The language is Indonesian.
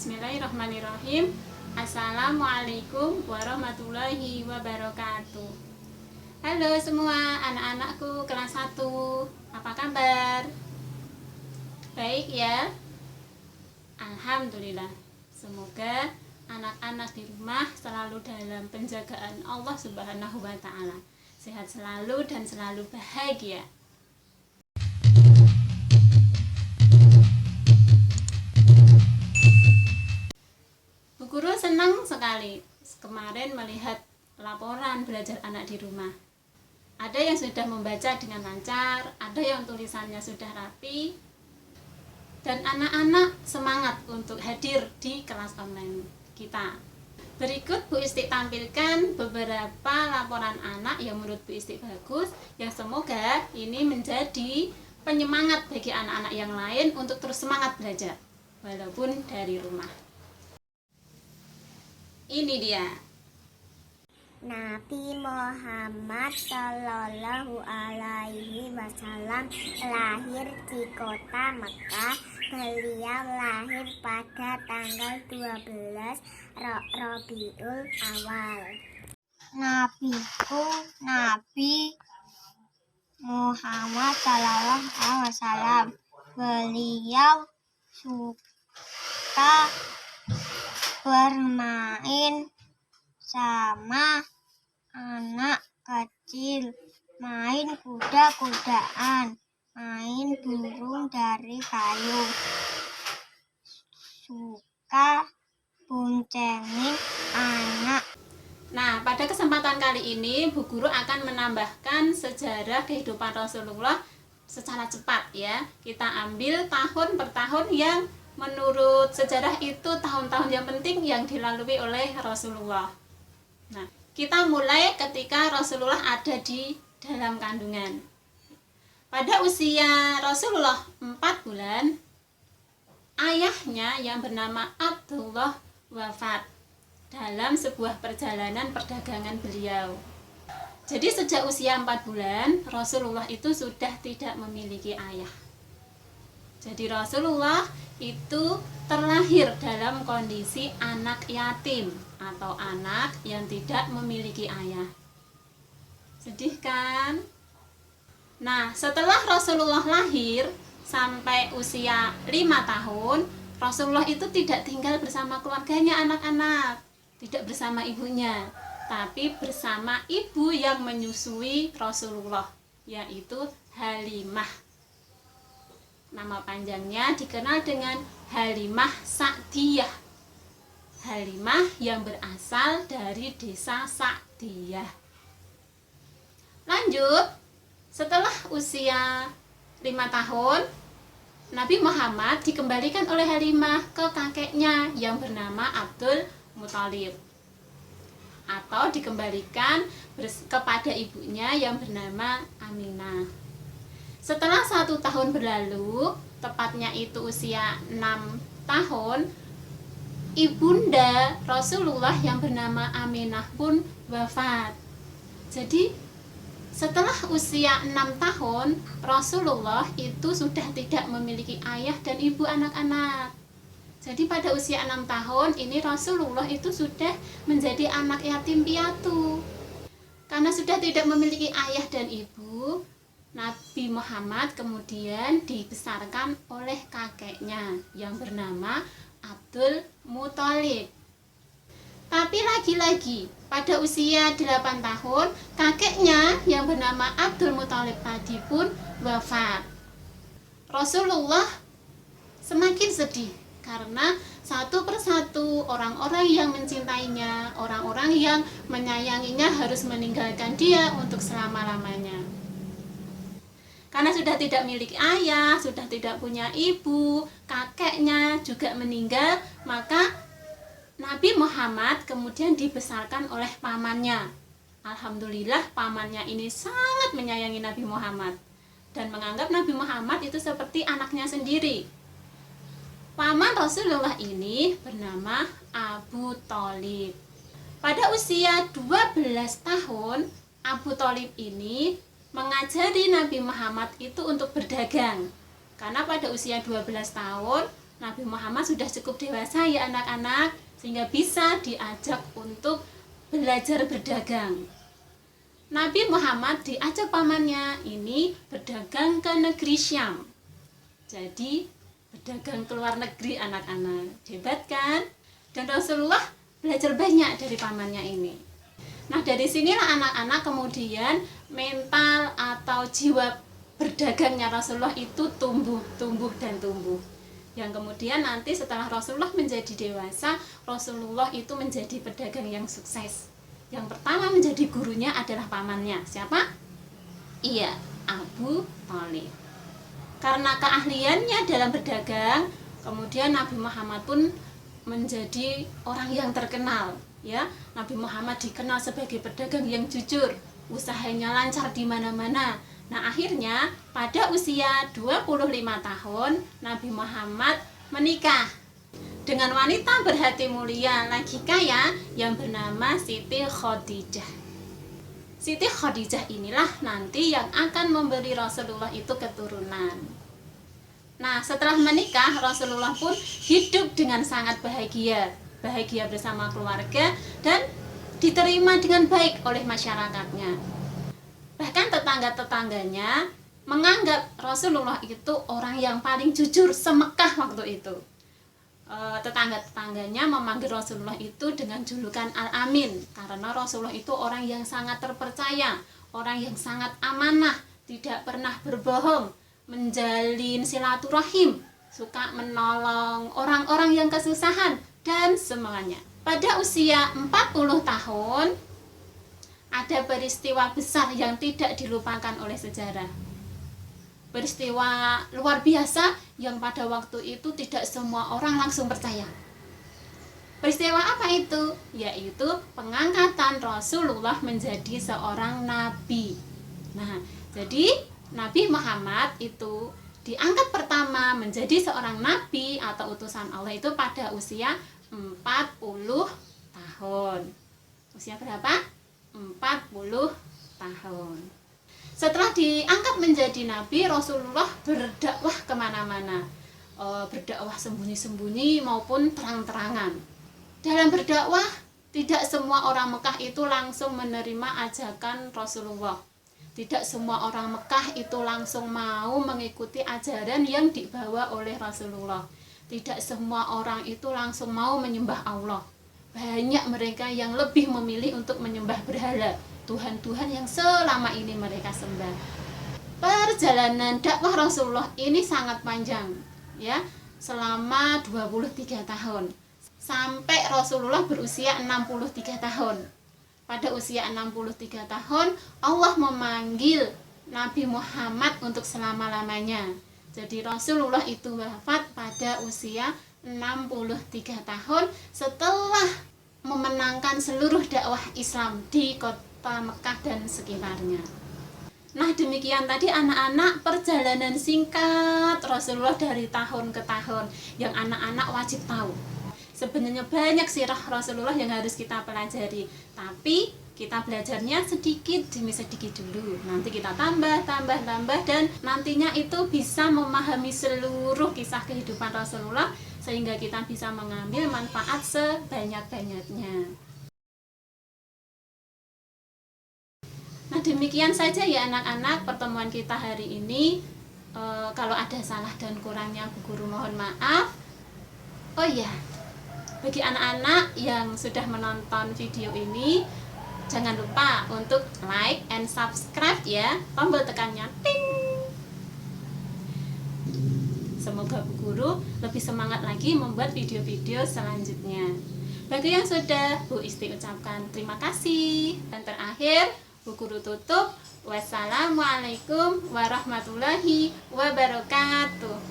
Bismillahirrahmanirrahim. Assalamualaikum warahmatullahi wabarakatuh. Halo semua anak-anakku kelas 1. Apa kabar? Baik ya? Alhamdulillah. Semoga anak-anak di rumah selalu dalam penjagaan Allah Subhanahu wa taala. Sehat selalu dan selalu bahagia. Bu Guru senang sekali kemarin melihat laporan belajar anak di rumah. Ada yang sudah membaca dengan lancar, ada yang tulisannya sudah rapi, dan anak-anak semangat untuk hadir di kelas online kita. Berikut Bu Isti tampilkan beberapa laporan anak yang menurut Bu Isti bagus, yang semoga ini menjadi penyemangat bagi anak-anak yang lain untuk terus semangat belajar walaupun dari rumah. Ini dia. Nabi Muhammad Shallallahu Alaihi Wasallam lahir di kota Mekah. Beliau lahir pada tanggal 12 Rabiul Awal. Nabi Muhammad Shallallahu Alaihi Wasallam. Beliau suka bermain sama anak kecil, main kuda-kudaan, main burung dari kayu, suka boncengin anak. Nah, pada kesempatan kali ini Bu Guru akan menambahkan sejarah kehidupan Rasulullah secara cepat ya. Kita ambil tahun per tahun yang menurut sejarah itu tahun-tahun yang penting yang dilalui oleh Rasulullah. Nah, kita mulai ketika Rasulullah ada di dalam kandungan. Pada usia Rasulullah 4 bulan, ayahnya yang bernama Abdullah wafat dalam sebuah perjalanan perdagangan beliau. Jadi sejak usia 4 bulan, Rasulullah itu sudah tidak memiliki ayah. Jadi Rasulullah itu terlahir dalam kondisi anak yatim atau anak yang tidak memiliki ayah. Sedih kan? Nah, setelah Rasulullah lahir sampai usia 5 tahun, Rasulullah itu tidak tinggal bersama keluarganya anak-anak, tidak bersama ibunya, tapi bersama ibu yang menyusui Rasulullah, yaitu Halimah. Nama panjangnya dikenal dengan Halimah Sa'diyah. Halimah yang berasal dari desa Sa'diyah. Lanjut, setelah usia 5 tahun, Nabi Muhammad dikembalikan oleh Halimah ke kakeknya yang bernama Abdul Muthalib, atau dikembalikan kepada ibunya yang bernama Aminah. Setelah 1 tahun berlalu, tepatnya itu usia 6 tahun, ibunda Rasulullah yang bernama Aminah pun wafat. Jadi setelah usia 6 tahun, Rasulullah itu sudah tidak memiliki ayah dan ibu anak-anak. Jadi pada usia 6 tahun ini Rasulullah itu sudah menjadi anak yatim piatu. Karena sudah tidak memiliki ayah dan ibu, Nabi Muhammad kemudian dibesarkan oleh kakeknya yang bernama Abdul Muthalib. Tapi lagi-lagi pada usia 8 tahun, kakeknya yang bernama Abdul Muthalib tadi pun wafat. Rasulullah semakin sedih karena satu persatu orang-orang yang mencintainya, orang-orang yang menyayanginya harus meninggalkan dia untuk selama-lamanya. Karena sudah tidak milik ayah, sudah tidak punya ibu, kakeknya juga meninggal, maka Nabi Muhammad kemudian dibesarkan oleh pamannya. Alhamdulillah pamannya ini sangat menyayangi Nabi Muhammad dan menganggap Nabi Muhammad itu seperti anaknya sendiri. Paman Rasulullah ini bernama Abu Thalib. Pada usia 12 tahun, Abu Thalib ini mengajari Nabi Muhammad itu untuk berdagang. Karena pada usia 12 tahun Nabi Muhammad sudah cukup dewasa ya anak-anak, sehingga bisa diajak untuk belajar berdagang. Nabi Muhammad diajak pamannya ini berdagang ke negeri Syam. Jadi berdagang ke luar negeri anak-anak. Hebat kan? Dan Rasulullah belajar banyak dari pamannya ini. Nah, dari sinilah anak-anak kemudian mental atau jiwa berdagangnya Rasulullah itu tumbuh dan tumbuh. Yang kemudian nanti setelah Rasulullah menjadi dewasa, Rasulullah itu menjadi pedagang yang sukses. Yang pertama menjadi gurunya adalah pamannya. Siapa? Iya, Abu Thalib. Karena keahliannya dalam berdagang, kemudian Nabi Muhammad pun menjadi orang yang terkenal, ya. Nabi Muhammad dikenal sebagai pedagang yang jujur, usahanya lancar di mana-mana. Nah, akhirnya pada usia 25 tahun Nabi Muhammad menikah dengan wanita berhati mulia lagi kaya yang bernama Siti Khadijah. Siti Khadijah inilah nanti yang akan memberi Rasulullah itu keturunan. Nah, setelah menikah Rasulullah pun hidup dengan sangat bahagia bersama keluarga dan diterima dengan baik oleh masyarakatnya. Bahkan tetangga-tetangganya menganggap Rasulullah itu orang yang paling jujur se-Mekah waktu itu. Tetangga-tetangganya memanggil Rasulullah itu dengan julukan Al-Amin, karena Rasulullah itu orang yang sangat terpercaya, orang yang sangat amanah, tidak pernah berbohong, menjalin silaturahim, suka menolong orang-orang yang kesusahan dan semuanya. Pada usia 40 tahun ada peristiwa besar yang tidak dilupakan oleh sejarah. Peristiwa luar biasa yang pada waktu itu tidak semua orang langsung percaya. Peristiwa apa itu? Yaitu pengangkatan Rasulullah menjadi seorang nabi. Nah, jadi Nabi Muhammad itu diangkat pertama menjadi seorang nabi atau utusan Allah itu pada usia 40 tahun. Usia berapa? 40 tahun. Setelah diangkat menjadi nabi, Rasulullah berdakwah kemana-mana, berdakwah sembunyi-sembunyi maupun terang-terangan. Dalam berdakwah, tidak semua orang Mekah itu langsung menerima ajakan Rasulullah. Tidak semua orang Mekah itu langsung mau mengikuti ajaran yang dibawa oleh Rasulullah. Tidak semua orang itu langsung mau menyembah Allah. Banyak mereka yang lebih memilih untuk menyembah berhala, Tuhan-Tuhan yang selama ini mereka sembah. Perjalanan dakwah Rasulullah ini sangat panjang, ya, selama 23 tahun. Sampai Rasulullah berusia 63 tahun. Pada usia 63 tahun, Allah memanggil Nabi Muhammad untuk selama-lamanya. Jadi Rasulullah itu wafat pada usia 63 tahun setelah memenangkan seluruh dakwah Islam di kota Mekah dan sekitarnya. Nah, demikian tadi anak-anak perjalanan singkat Rasulullah dari tahun ke tahun yang anak-anak wajib tahu. Sebenarnya banyak sirah Rasulullah yang harus kita pelajari, tapi kita belajarnya sedikit demi sedikit dulu. Nanti kita tambah dan nantinya itu bisa memahami seluruh kisah kehidupan Rasulullah sehingga kita bisa mengambil manfaat sebanyak-banyaknya. Nah, demikian saja ya anak-anak pertemuan kita hari ini. Kalau ada salah dan kurangnya Bu Guru mohon maaf. Oh iya, bagi anak-anak yang sudah menonton video ini, jangan lupa untuk like and subscribe ya, tombol tekannya ting. Semoga Bu Guru lebih semangat lagi membuat video-video selanjutnya. Bagi yang sudah, Bu Isti ucapkan terima kasih. Dan terakhir, Bu Guru tutup. Wassalamualaikum warahmatullahi wabarakatuh.